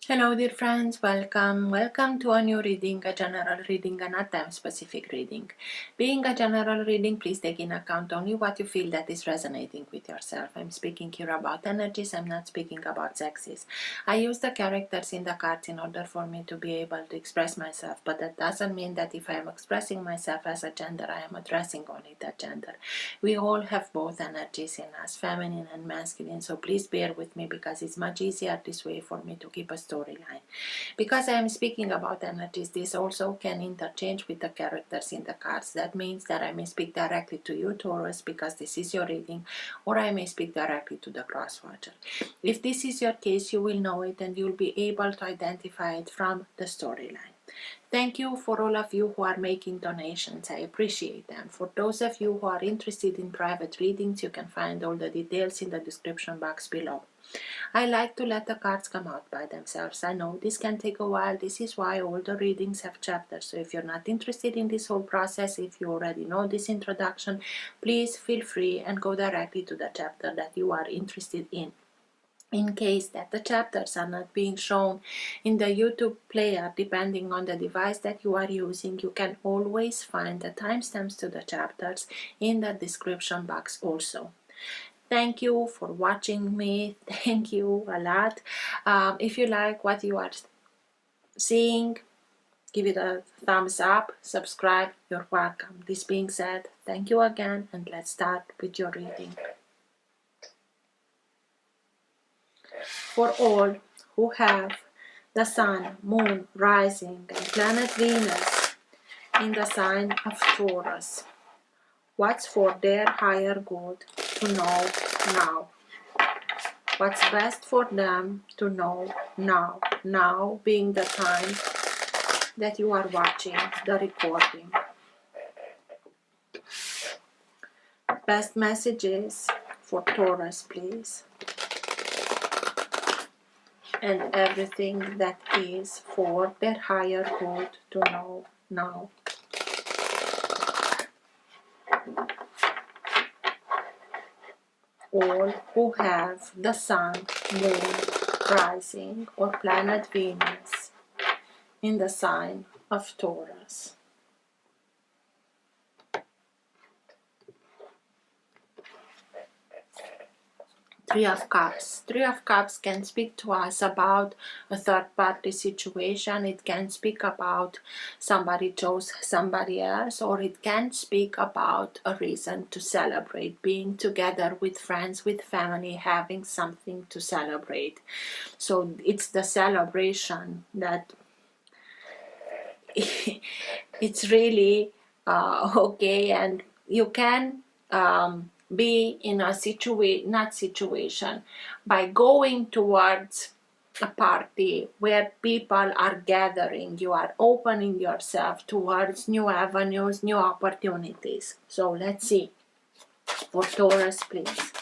Hello dear friends, welcome to a new reading, a general reading, a not time specific reading. Being a general reading, please take in account only what you feel that is resonating with yourself. I'm speaking here about energies, I'm not speaking about sexes. I use the characters in the cards in order for me to be able to express myself, but that doesn't mean that if I am expressing myself as a gender, I am addressing only that gender. We all have both energies in us, feminine and masculine, so please bear with me because it's much easier this way for me to keep a storyline. Because I am speaking about energies, this also can interchange with the characters in the cards. That means that I may speak directly to you, Taurus, because this is your reading, or I may speak directly to the cross-watcher. If this is your case, you will know it and you'll be able to identify it from the storyline. Thank you for all of you who are making donations. I appreciate them. For those of you who are interested in private readings, you can find all the details in the description box below. I like to let the cards come out by themselves. I know this can take a while. This is why all the readings have chapters. So if you're not interested in this whole process, if you already know this introduction, please feel free and go directly to the chapter that you are interested in. In case that the chapters are not being shown in the YouTube player, depending on the device that you are using, you can always find the timestamps to the chapters in the description box also. Thank you for watching me. Thank you a lot. If you like what you are seeing, give it a thumbs up, subscribe, you're welcome. This being said, thank you again, and let's start with your reading. For all who have the sun, moon, rising, and planet Venus in the sign of Taurus, what's for their higher good to know now? What's best for them to know now? Now being the time that you are watching the recording. Best messages for Taurus, please. And everything that is for their higher good to know now. All who have the sun, moon, rising, or planet Venus in the sign of Taurus. Three of Cups. Three of Cups can speak to us about a third-party situation. It can speak about somebody chose somebody else, or it can speak about a reason to celebrate, being together with friends, with family, having something to celebrate. So it's the celebration that it's really okay, and you can be in a situation by going towards a party where people are gathering. You are opening yourself towards new avenues, new opportunities. So let's see for Taurus, please,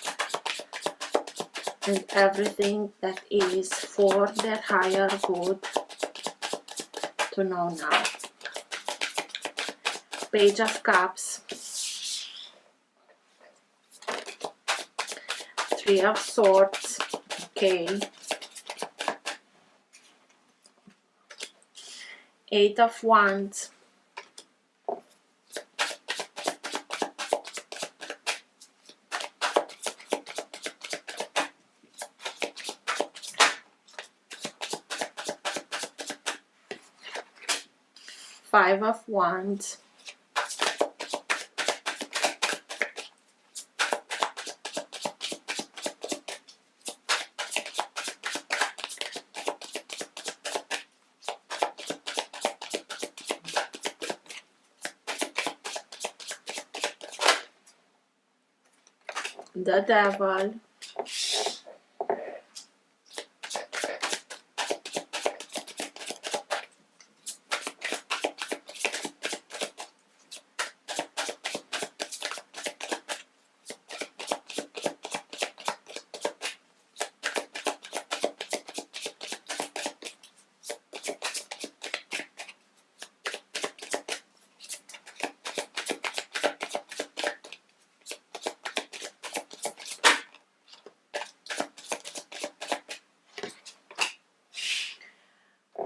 and everything that is for their higher good to know now. Page of Cups, Three of Swords, okay, Eight of Wands, Five of Wands, the Devil,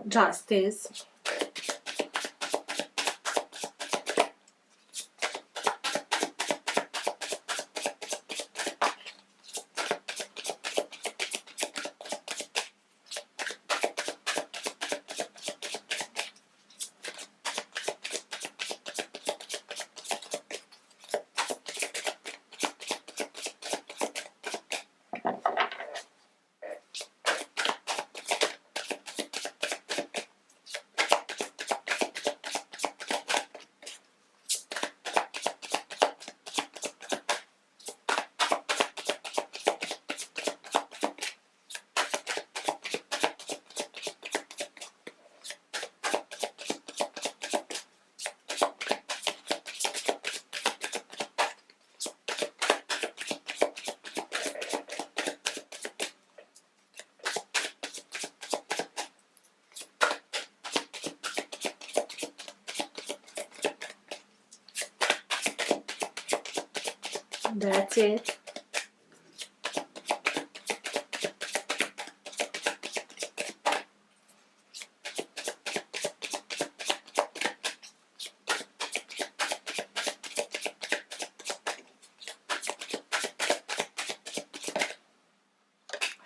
Justice. That's it.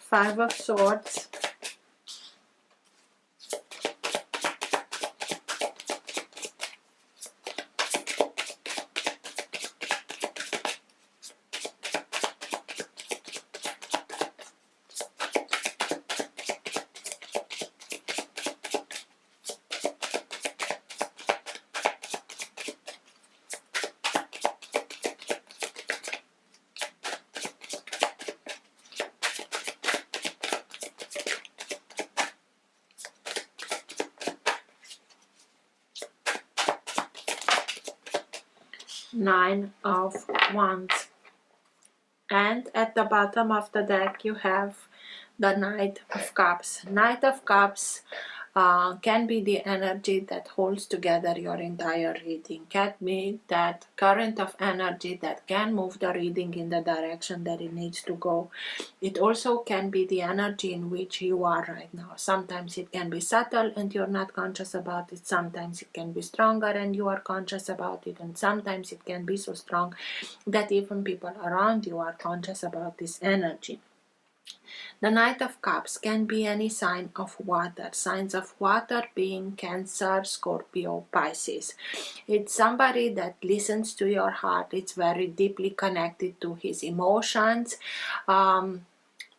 Five of Swords. Nine of Wands. And at the bottom of the deck you have the Knight of Cups. Knight of Cups can be the energy that holds together your entire reading. Can be that current of energy that can move the reading in the direction that it needs to go. It also can be the energy in which you are right now. Sometimes it can be subtle and you're not conscious about it. Sometimes it can be stronger and you are conscious about it. And sometimes it can be so strong that even people around you are conscious about this energy. The Knight of Cups can be any sign of water. Signs of water being Cancer, Scorpio, Pisces. It's somebody that listens to your heart. It's very deeply connected to his emotions,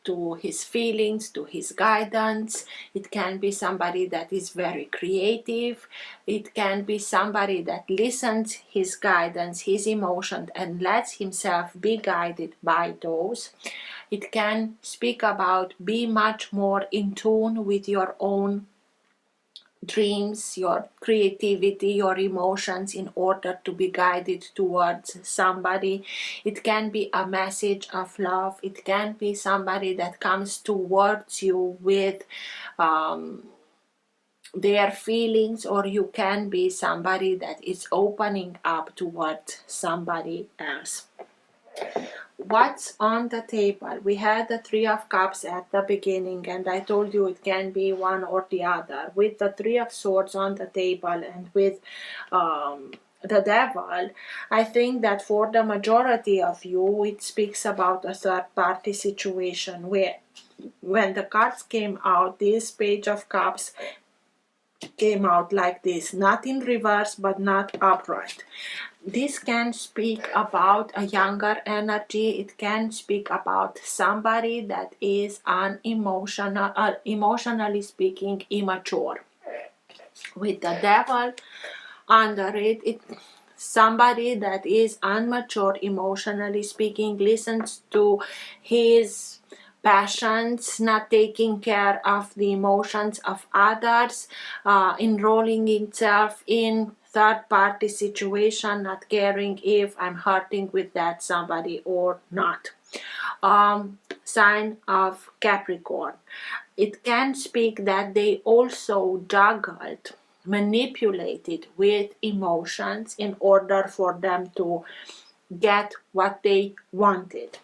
to his feelings, to his guidance. It can be somebody that is very creative. It can be somebody that listens his guidance, his emotion, and lets himself be guided by those. It can speak about be much more in tune with your own dreams, your creativity, your emotions in order to be guided towards somebody. It can be a message of love. It can be somebody that comes towards you with their feelings, or you can be somebody that is opening up towards somebody else. What's on the table? We had the Three of Cups at the beginning, and I told you it can be one or the other. With the Three of Swords on the table and with the Devil, I think that for the majority of you it speaks about a third party situation where when the cards came out, this Page of Cups came out like this, not in reverse but not upright. This can speak about a younger energy. It can speak about somebody that is unemotional, emotionally speaking, immature. With the Devil under it, somebody that is immature, emotionally speaking, listens to his passions, not taking care of the emotions of others, enrolling itself in third-party situation, not caring if I'm hurting with that somebody or not. Sign of Capricorn. It can speak that they also juggled, manipulated with emotions in order for them to get what they wanted.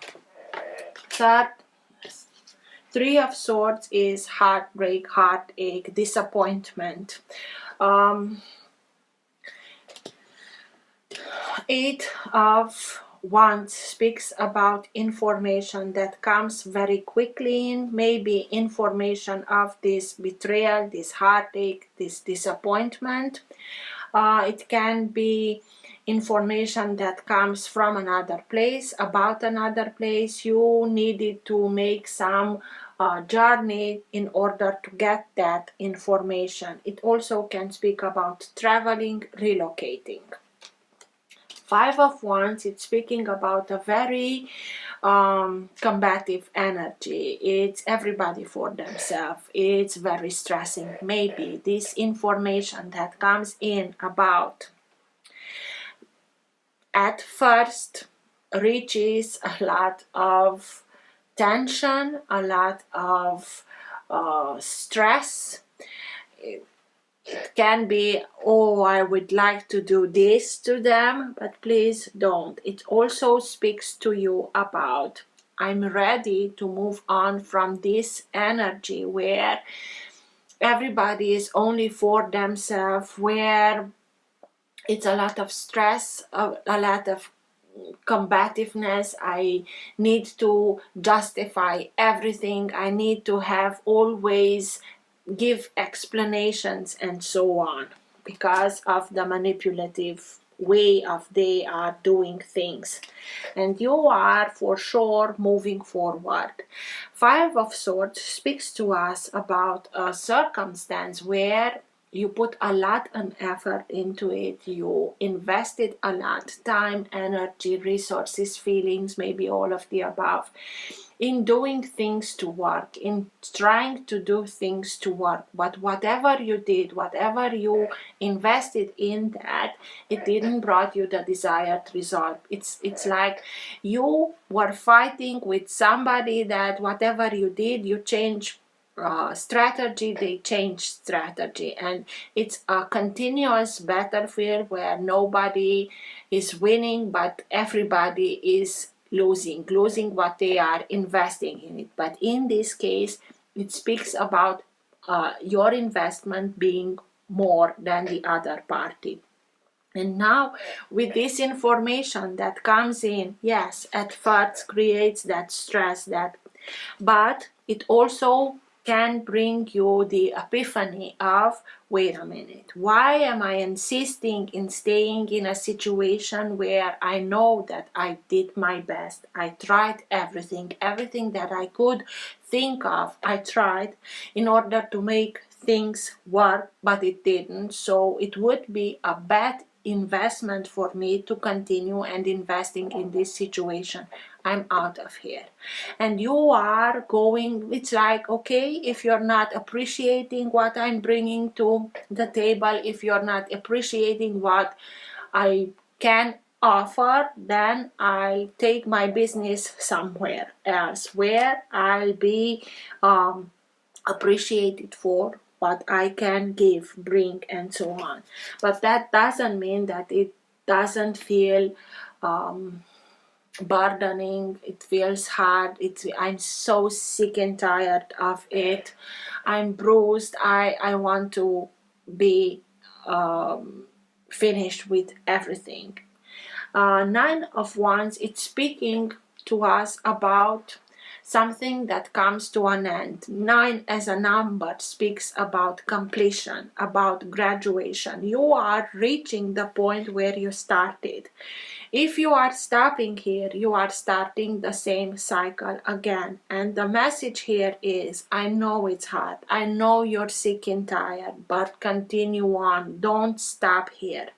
Three of Swords is heartbreak, heartache, disappointment. Eight of Wands speaks about information that comes very quickly in, maybe information of this betrayal, this heartache, this disappointment. It can be information that comes from another place, about another place. You needed to make some journey in order to get that information. It also can speak about traveling, relocating. Five of Wands, it's speaking about a very combative energy. It's everybody for themselves. It's very stressing. Maybe this information that comes in about at first reaches a lot of tension, a lot of stress. It can be, oh, I would like to do this to them, but please don't. It also speaks to you about, I'm ready to move on from this energy where everybody is only for themselves, where it's a lot of stress, a lot of combativeness. I need to justify everything. I need to have always give explanations and so on, because of the manipulative way of they are doing things. And you are for sure moving forward. Five of Swords speaks to us about a circumstance where you put a lot of effort into it, you invested a lot, time, energy, resources, feelings, maybe all of the above, in doing things to work, in trying to do things to work. But whatever you did, whatever you invested in that, it didn't brought you the desired result. It's like you were fighting with somebody that whatever you did, you changed strategy, they change strategy, and it's a continuous battlefield where nobody is winning, but everybody is losing what they are investing in it. But in this case, it speaks about your investment being more than the other party. And now with this information that comes in, yes, at first creates that stress, but it also can bring you the epiphany of, wait a minute, why am I insisting in staying in a situation where I know that I did my best, I tried everything that I could think of, I tried in order to make things work, but it didn't. So it would be a bad investment for me to continue and investing in this situation. I'm out of here. And you are going, it's like, okay, if you're not appreciating what I'm bringing to the table, if you're not appreciating what I can offer, then I'll take my business somewhere else where I'll be appreciated for what I can give, bring, and so on. But that doesn't mean that it doesn't feel burdening. It feels hard. I'm so sick and tired of it. I'm bruised. I want to be finished with everything. Nine of Wands, it's speaking to us about something that comes to an end. 9 as a number speaks about completion, about graduation. You are reaching the point where you started. If you are stopping here, you are starting the same cycle again. And the message here is, I know it's hard. I know you're sick and tired, but continue on. Don't stop here.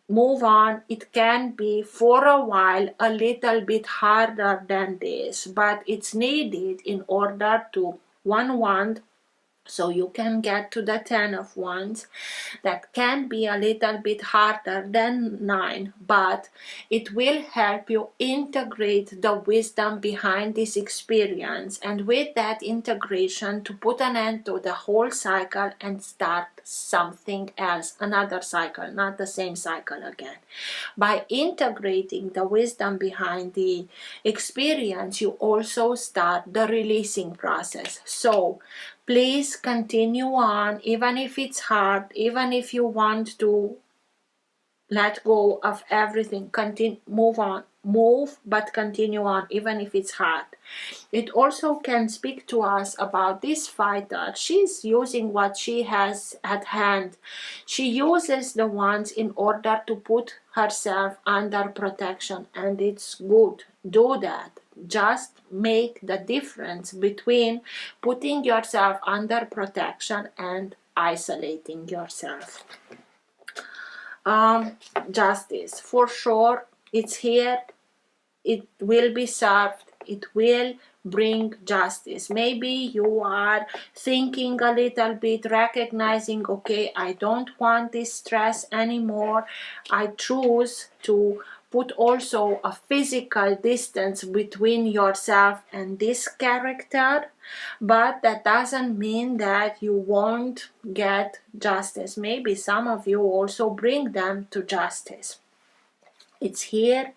Move on. It can be for a while a little bit harder than this, but it's needed in order to, one wand So you can get to the 10 of Wands. That can be a little bit harder than 9, but it will help you integrate the wisdom behind this experience, and with that integration to put an end to the whole cycle and start something else, another cycle, not the same cycle again. By integrating the wisdom behind the experience, you also start the releasing process. So please continue on, even if it's hard, even if you want to let go of everything, continue, move, but continue on, even if it's hard. It also can speak to us about this fighter. She's using what she has at hand. She uses the wands in order to put herself under protection, and it's good. Do that. Just make the difference between putting yourself under protection and isolating yourself. Justice, for sure, it's here. It will be served. It will bring justice. Maybe you are thinking a little bit, recognizing, okay, I don't want this stress anymore. I choose to put also a physical distance between yourself and this character, but that doesn't mean that you won't get justice. Maybe some of you also bring them to justice. It's here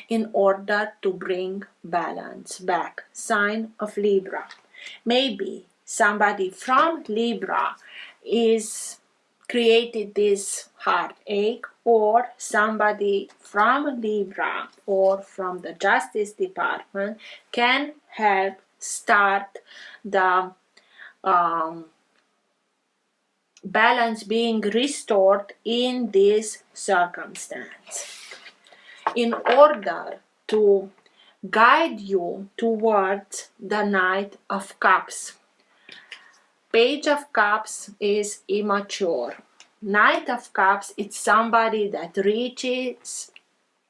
in order to bring balance back. Sign of Libra. Maybe somebody from Libra is created this heartache, or somebody from Libra or from the Justice Department can help start the balance being restored in this circumstance, in order to guide you towards the Knight of Cups. Page of Cups is immature. Knight of Cups, it's somebody that reaches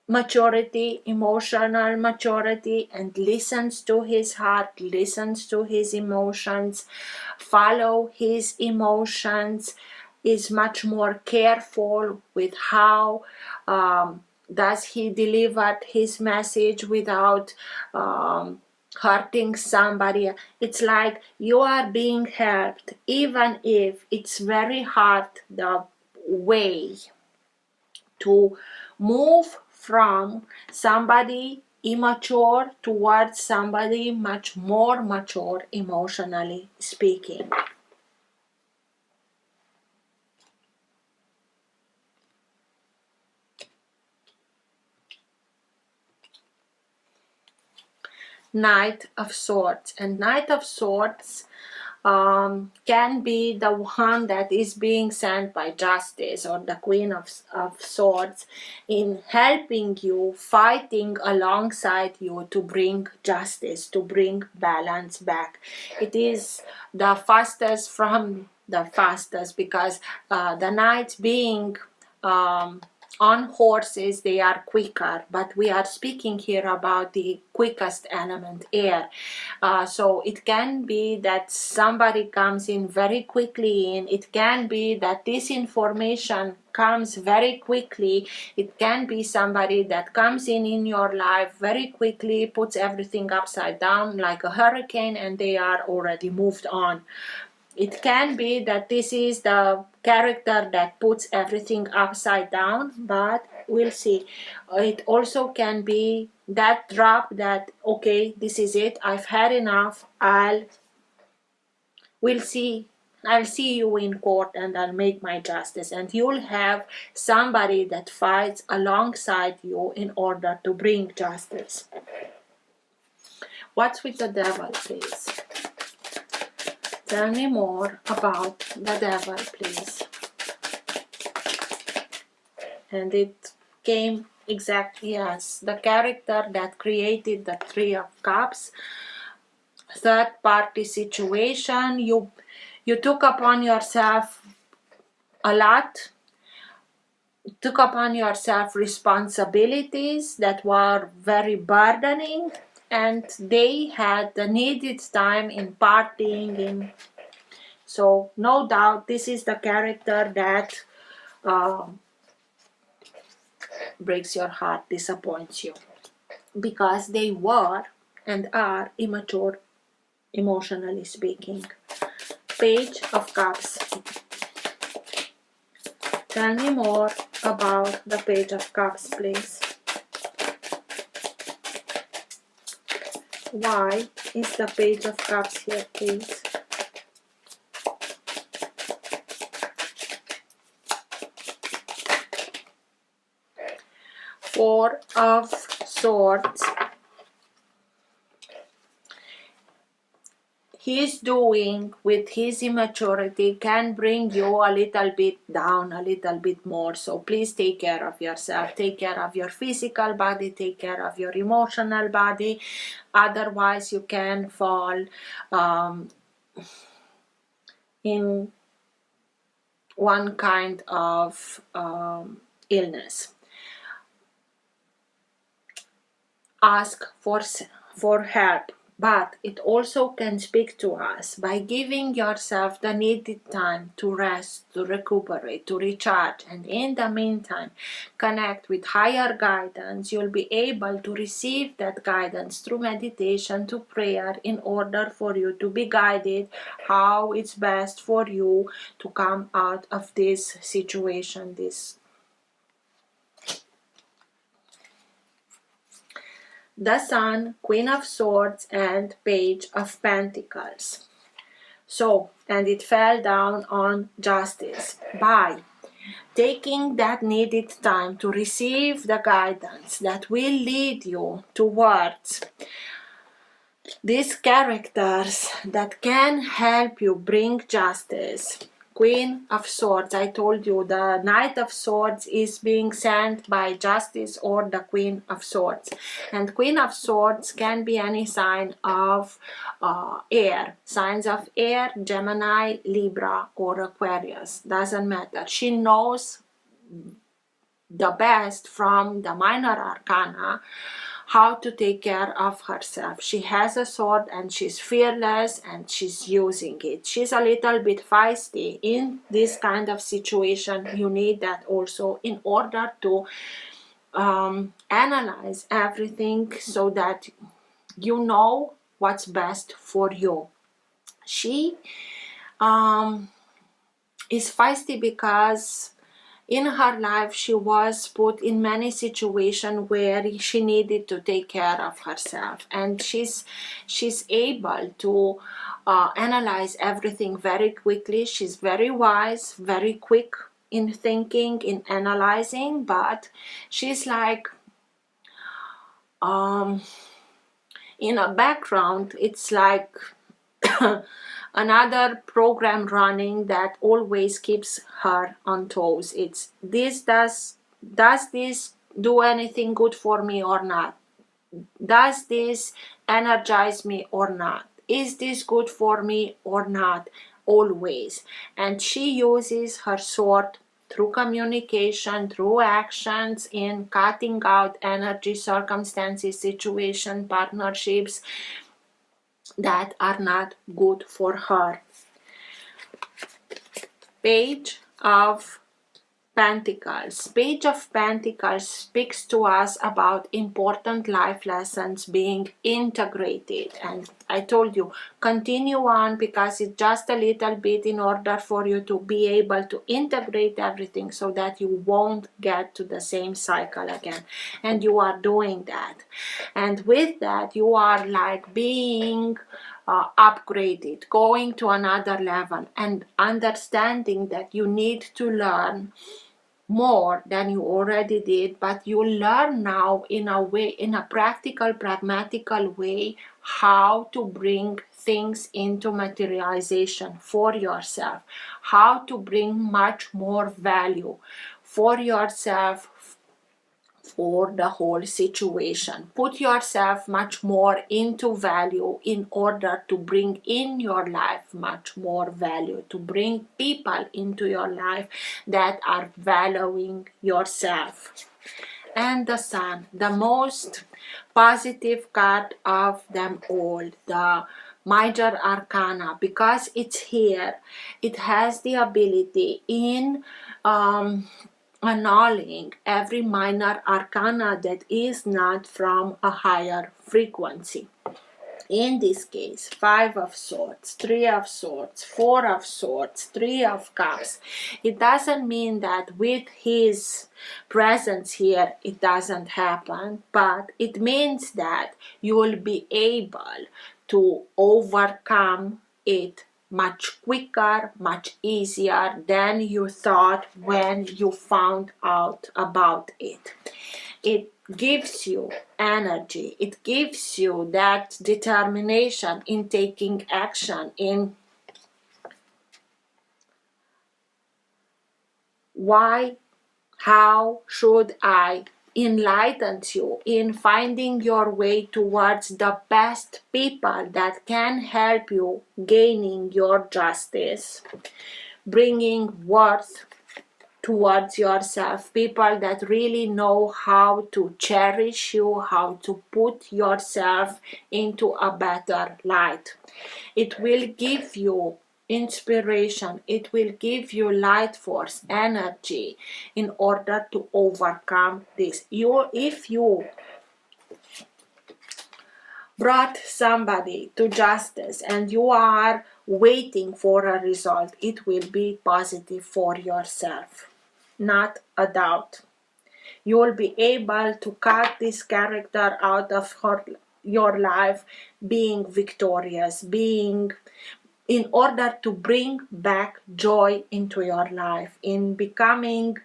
maturity, emotional maturity, and listens to his heart, listens to his emotions, follow his emotions, is much more careful with how does he deliver his message without hurting somebody. It's like you are being helped, even if it's very hard, the way to move from somebody immature towards somebody much more mature, emotionally speaking. Knight of Swords, and Knight of Swords can be the one that is being sent by Justice or the Queen of Swords in helping you, fighting alongside you to bring justice, to bring balance back. It is the fastest from the fastest, because the knights being on horses, they are quicker, but we are speaking here about the quickest element, air. So it can be that somebody comes in very quickly in. It can be that this information comes very quickly. It can be somebody that comes in your life very quickly, puts everything upside down like a hurricane, and they are already moved on. It can be that this is the character that puts everything upside down, but we'll see. It also can be that drop that, okay, this is it, I've had enough, we'll see. I'll see you in court and I'll make my justice. And you'll have somebody that fights alongside you in order to bring justice. What's with the devil, please? Tell me more about the devil, please. And it came exactly as the character that created the Three of Cups. Third party situation. You took upon yourself a lot. Took upon yourself responsibilities that were very burdening, and they had the needed time in partying, in So no doubt this is the character that breaks your heart, disappoints you, because they were and are immature, emotionally speaking. Page of Cups. Tell me more about the Page of Cups, please. Why is the Page of Cups here, please? Four of Swords. He's doing with his immaturity can bring you a little bit down, a little bit more. So please take care of yourself. Take care of your physical body. Take care of your emotional body. Otherwise, you can fall in one kind of illness. Ask for help, but it also can speak to us by giving yourself the needed time to rest, to recuperate, to recharge, and in the meantime connect with higher guidance. You'll be able to receive that guidance through meditation, to prayer, in order for you to be guided how it's best for you to come out of this situation, the Sun, Queen of Swords, and Page of Pentacles. So, and it fell down on Justice. By taking that needed time to receive the guidance that will lead you towards these characters that can help you bring justice. Queen of Swords, I told you the Knight of Swords is being sent by Justice or the Queen of Swords. And Queen of Swords can be any sign of air. Signs of air, Gemini, Libra, or Aquarius. Doesn't matter. She knows the best from the minor arcana how to take care of herself. She has a sword and she's fearless and she's using it. She's a little bit feisty. In this kind of situation, you need that also in order to analyze everything so that you know what's best for you. She is feisty because in her life she was put in many situations where she needed to take care of herself, and she's able to analyze everything very quickly. She's very wise, very quick in thinking, in analyzing, but she's like in a background, it's like another program running that always keeps her on toes. It's this does this do anything good for me or not? Does this energize me or not? Is this good for me or not? Always. And she uses her sword through communication, through actions, in cutting out energy, circumstances, situation, partnerships that are not good for her. Page of Pentacles. Page of Pentacles speaks to us about important life lessons being integrated. And I told you, continue on, because it's just a little bit in order for you to be able to integrate everything so that you won't get to the same cycle again. And you are doing that. And with that, you are like being upgraded, going to another level, and understanding that you need to learn more than you already did, but you learn now in a way, in a practical, pragmatical way, how to bring things into materialization for yourself, how to bring much more value for yourself, for the whole situation. Put yourself much more into value in order to bring in your life much more value, to bring people into your life that are valuing yourself. And the Sun, the most positive card of them all, the major arcana, because it's here, it has the ability in annulling every minor arcana that is not from a higher frequency. In this case, 5 of Swords, 3 of Swords, 4 of Swords, 3 of Cups. It doesn't mean that with his presence here it doesn't happen, but it means that you will be able to overcome it much quicker, much easier than you thought when you found out about it. It gives you energy, it gives you that determination in taking action, in why, how should I, enlightens you in finding your way towards the best people that can help you gaining your justice, bringing worth towards yourself, people that really know how to cherish you, how to put yourself into a better light. It will give you inspiration, it will give you light force, energy in order to overcome this. If you brought somebody to justice and you are waiting for a result, it will be positive for yourself, not a doubt. You will be able to cut this character out of your life being victorious, being, in order to bring back joy into your life, in becoming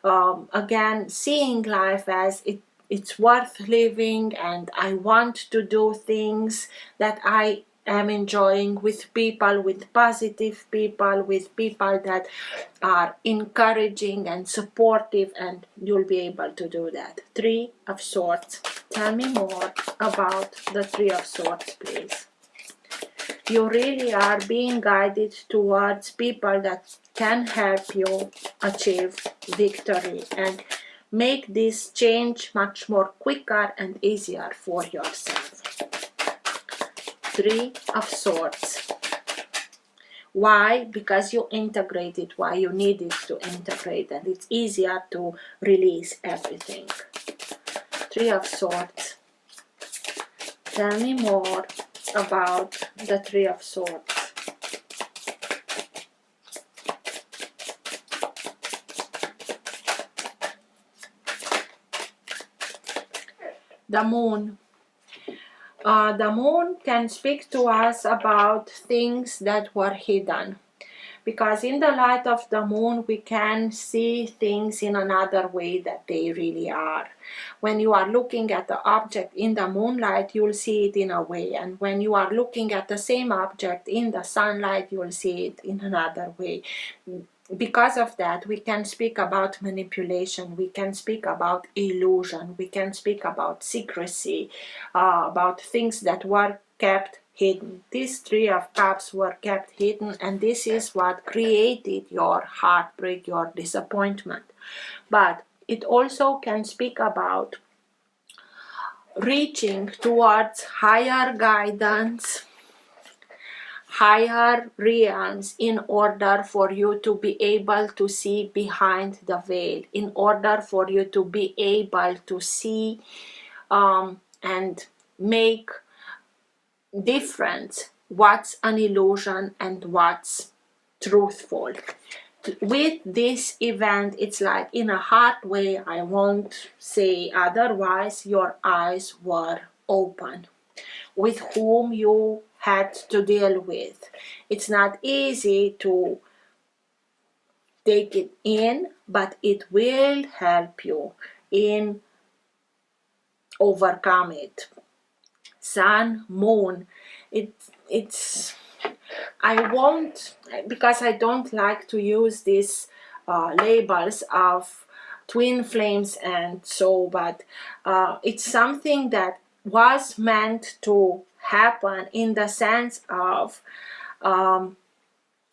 again, seeing life as it's worth living, and I want to do things that I am enjoying with people, with positive people, with people that are encouraging and supportive, and you'll be able to do that. 3 of Swords. Tell me more about the 3 of Swords, please. You really are being guided towards people that can help you achieve victory and make this change much more quicker and easier for yourself. 3 of Swords. Why? Because you integrated why you needed to integrate, and it's easier to release everything. 3 of Swords. Tell me more about the 3 of Swords. The Moon. The Moon can speak to us about things that were hidden, because in the light of the Moon we can see things in another way that they really are. When you are looking at the object in the moonlight, you'll see it in a way, and when you are looking at the same object in the sunlight, you'll see it in another way. Because of that, we can speak about manipulation, we can speak about illusion, we can speak about secrecy, about things that were kept hidden. These 3 of Cups were kept hidden, and this is what created your heartbreak, your disappointment. But it also can speak about reaching towards higher guidance, higher realms, in order for you to be able to see behind the veil, in order for you to be able to see and make difference what's an illusion and what's truthful. With this event, it's like, in a hard way, I won't say otherwise, your eyes were open with whom you had to deal with. It's not easy to take it in, but it will help you in overcome it. Sun, Moon, it's I won't, because I don't like to use these labels of twin flames and so, but it's something that was meant to happen in the sense of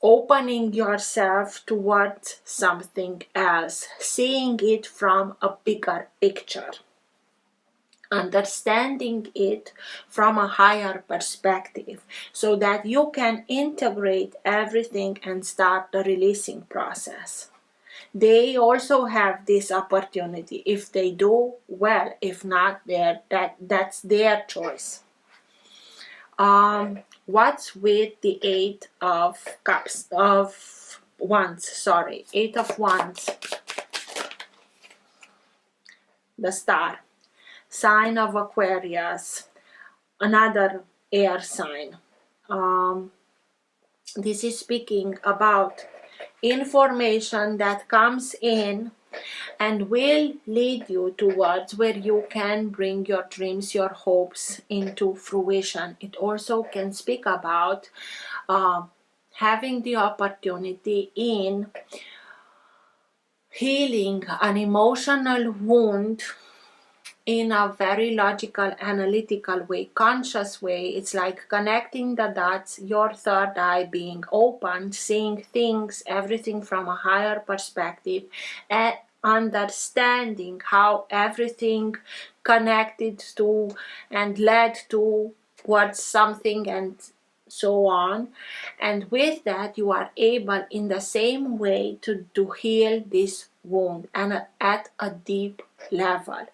opening yourself towards something else, seeing it from a bigger picture. understanding it from a higher perspective so that you can integrate everything and start the releasing process. They also have this opportunity. If they do, well. If not, that's their choice. What's with the Eight of Wands? Sorry, Eight of Wands. The Star. Sign of Aquarius. Another air sign. This is speaking about information that comes in and will lead you towards where you can bring your dreams, your hopes into fruition. It also can speak about having the opportunity in healing an emotional wound in a very logical, analytical way, conscious way. It's like connecting the dots, your third eye being open, seeing things, everything from a higher perspective, and understanding how everything connected to and led towards something and so on. And with that, you are able in the same way to heal this wound and at a deep level.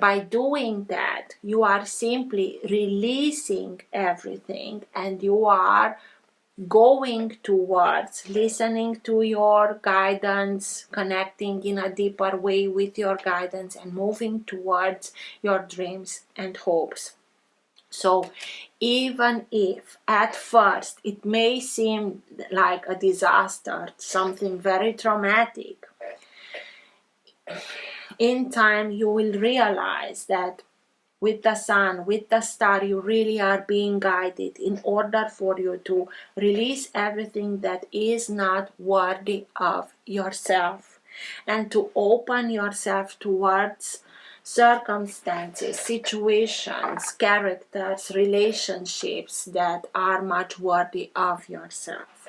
By doing that, you are simply releasing everything and you are going towards listening to your guidance, connecting in a deeper way with your guidance and moving towards your dreams and hopes. So even if at first it may seem like a disaster, something very traumatic, in time you will realize that with the sun, with the star, you really are being guided in order for you to release everything that is not worthy of yourself and to open yourself towards circumstances, situations, characters, relationships that are much worthy of yourself.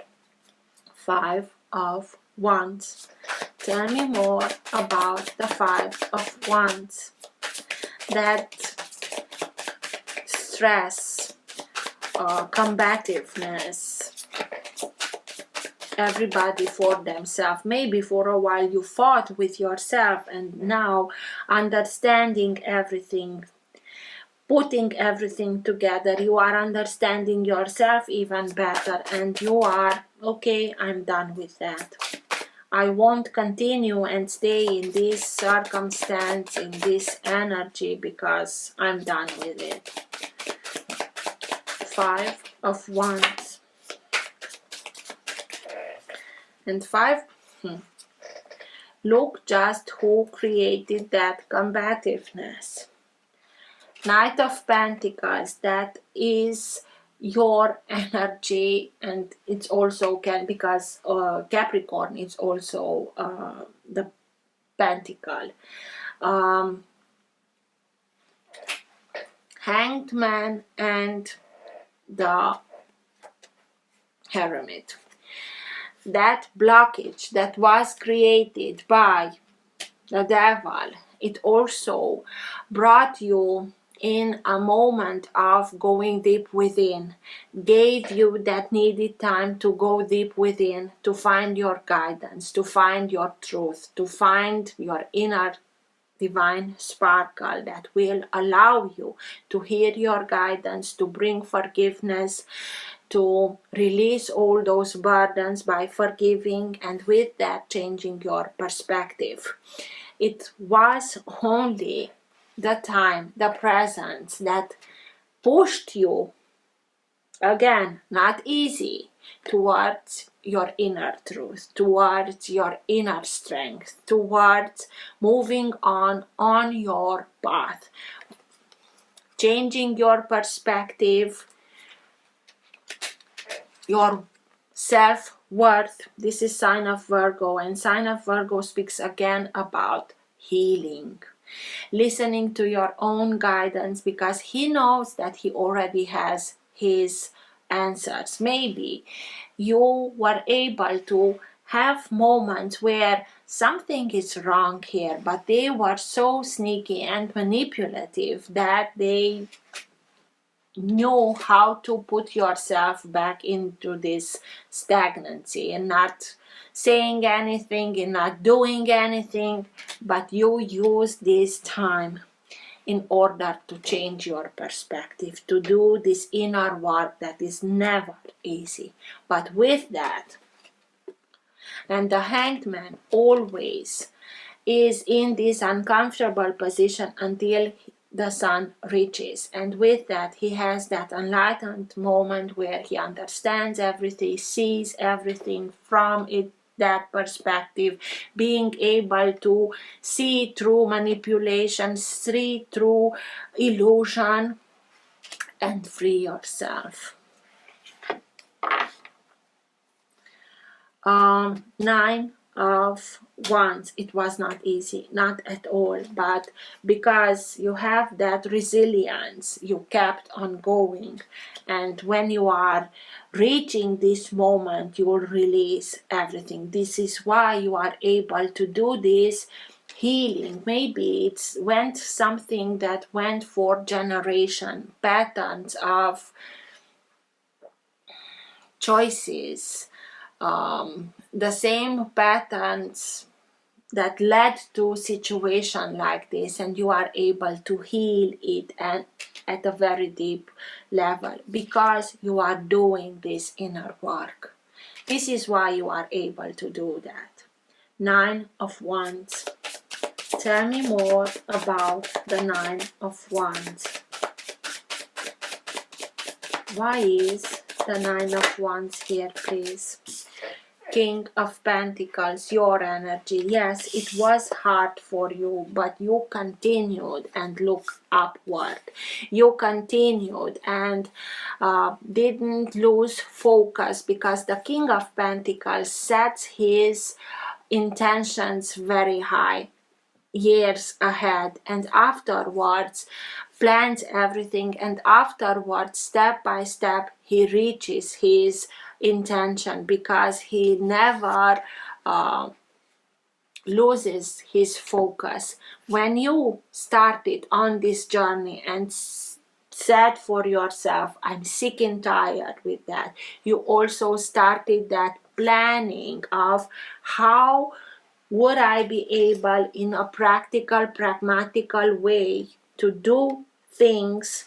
Five of Wands. Tell me more about the Five of Wands. That stress, combativeness, everybody for themselves. Maybe for a while you fought with yourself and now understanding everything, putting everything together, you are understanding yourself even better and you are, okay, I'm done with that. I won't continue and stay in this circumstance, in this energy, because I'm done with it. Five of Wands. And five, look just who created that combativeness. Knight of Pentacles, that is your energy, and it's also because Capricorn is also the pentacle. Hanged Man and the Hermit. That blockage that was created by the devil, it also brought you in a moment of going deep within, gave you that needed time to go deep within, to find your guidance, to find your truth, to find your inner divine sparkle that will allow you to hear your guidance, to bring forgiveness, to release all those burdens by forgiving, and with that changing your perspective. It was only the time, the presence that pushed you, again, not easy, towards your inner truth, towards your inner strength, towards moving on your path, changing your perspective, your self-worth. This is sign of Virgo, and sign of Virgo speaks again about healing. Listening to your own guidance, because he knows that he already has his answers. Maybe you were able to have moments where something is wrong here, but they were so sneaky and manipulative that they know how to put yourself back into this stagnancy and not saying anything and not doing anything, but you use this time in order to change your perspective, to do this inner work that is never easy. But with that, and the hanged man always is in this uncomfortable position until the sun reaches, and with that he has that enlightened moment where he understands everything, sees everything from that perspective, being able to see through manipulation, see through illusion, and free yourself. 9 of Wands. It was not easy, not at all, but because you have that resilience, you kept on going, and when you are reaching this moment, you will release everything. This is why you are able to do this healing. Maybe it's went something that went for generation, patterns of choices, the same patterns that led to a situation like this, and you are able to heal it and at a very deep level because you are doing this inner work. This is why you are able to do that. 9 of Wands. Tell me more about the 9 of Wands. Why is the 9 of Wands here, please? King of Pentacles, your energy. Yes, it was hard for you, but you continued and looked upward. You continued and didn't lose focus, because the King of Pentacles sets his intentions very high, years ahead, and afterwards plans everything, and afterwards step by step he reaches his intention, because he never loses his focus. When you started on this journey and said for yourself, I'm sick and tired with that, you also started that planning of how would I be able in a practical, pragmatical way to do things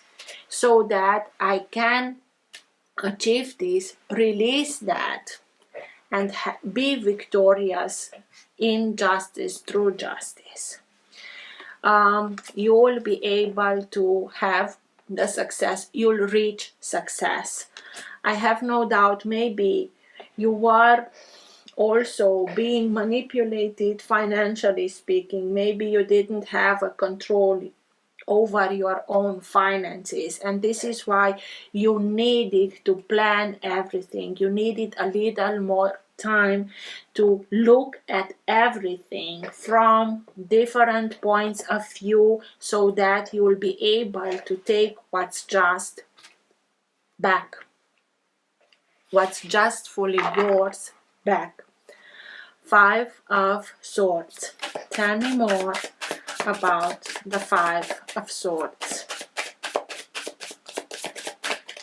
so that I can achieve this, release that, and be victorious in justice, through justice. You'll be able to have the success, you'll reach success. I have no doubt maybe you were also being manipulated financially speaking. Maybe you didn't have a control over your own finances, and this is why you needed to plan everything. You needed a little more time to look at everything from different points of view, so that you will be able to take what's just back, what's justfully yours back. 5 of Swords. Tell me more about the 5 of Swords.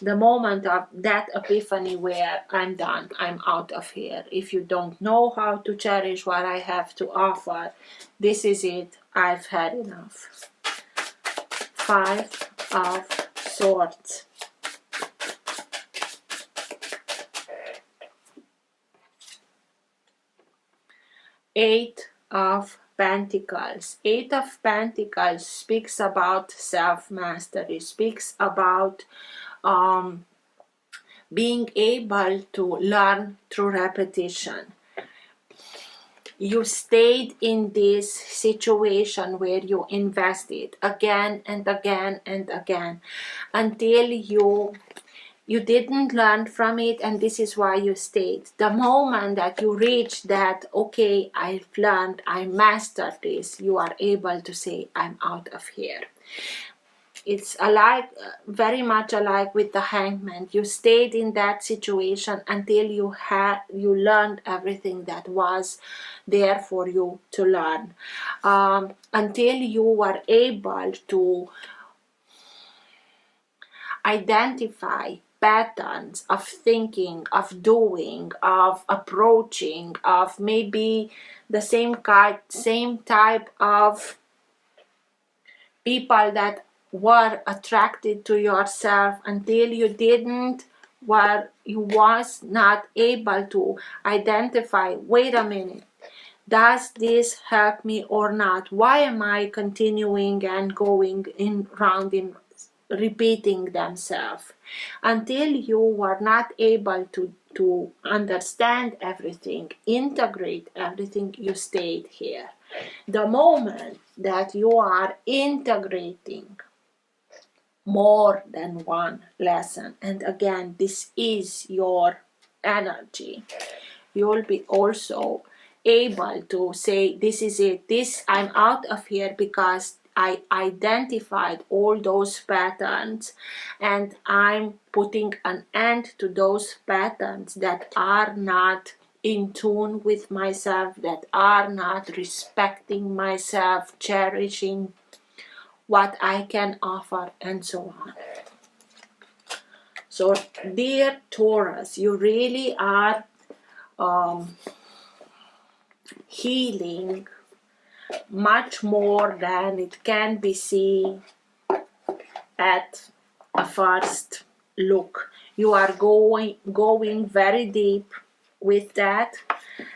The moment of that epiphany where I'm done, I'm out of here. If you don't know how to cherish what I have to offer, this is it. I've had enough. 5 of Swords. Eight of Pentacles. 8 of Pentacles speaks about self-mastery, speaks about being able to learn through repetition. You stayed in this situation where you invested again and again and again until you didn't learn from it, and this is why you stayed. The moment that you reach that, okay, I've learned, I mastered this, you are able to say, I'm out of here. It's alike, very much alike with the Hangman. You stayed in that situation until you learned everything that was there for you to learn, until you were able to identify patterns of thinking, of doing, of approaching, of maybe the same type of people that were attracted to yourself, until you was not able to identify, wait a minute, does this help me or not? Why am I continuing and going in round in repeating themselves? Until you were not able to understand everything, integrate everything, you stayed here. The moment that you are integrating more than one lesson, and again, this is your energy, you'll be also able to say, this is it, this, I'm out of here because I identified all those patterns, and I'm putting an end to those patterns that are not in tune with myself, that are not respecting myself, cherishing what I can offer, and so on. So, dear Taurus, you really are healing much more than it can be seen at a first look. You are going very deep with that,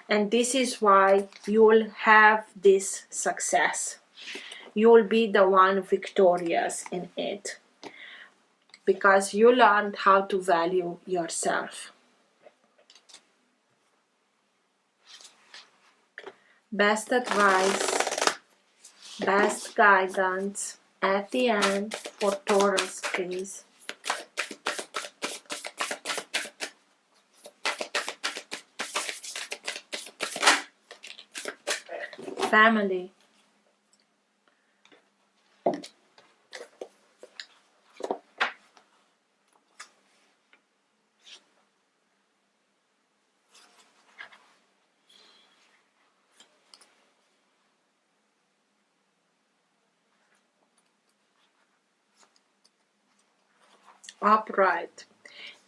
and this is why you'll have this success. You'll be the one victorious in it, because you learned how to value yourself. Best advice, best guidance at the end for Taurus, please. Family. Upright.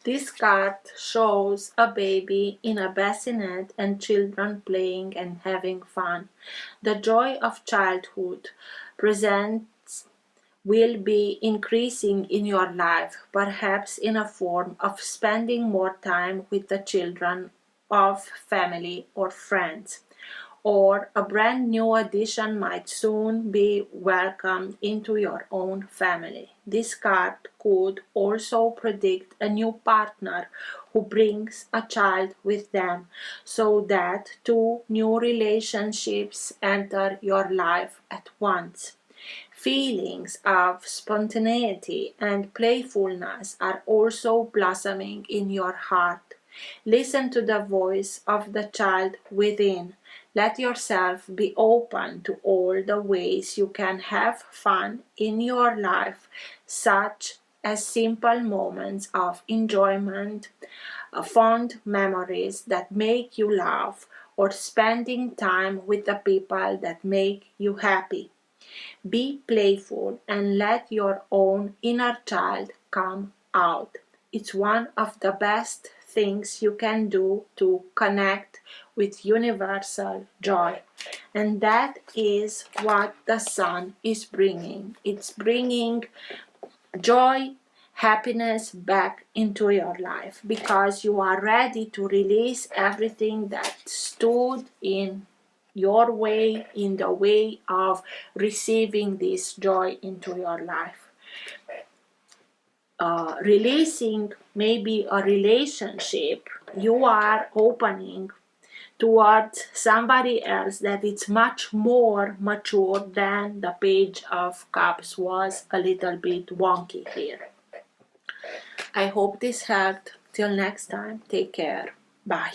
This card shows a baby in a bassinet and children playing and having fun. The joy of childhood presents will be increasing in your life, perhaps in a form of spending more time with the children of family or friends. Or a brand new addition might soon be welcomed into your own family. This card could also predict a new partner who brings a child with them, so that two new relationships enter your life at once. Feelings of spontaneity and playfulness are also blossoming in your heart. Listen to the voice of the child within. Let yourself be open to all the ways you can have fun in your life, such as simple moments of enjoyment, fond memories that make you laugh, or spending time with the people that make you happy. Be playful and let your own inner child come out. It's one of the best things you can do to connect with universal joy. And that is what the sun is bringing. It's bringing joy, happiness back into your life, because you are ready to release everything that stood in your way, in the way of receiving this joy into your life. Releasing maybe a relationship, you are opening towards somebody else that it's much more mature than the Page of Cups was a little bit wonky here. I hope this helped. Till next time, take care. Bye.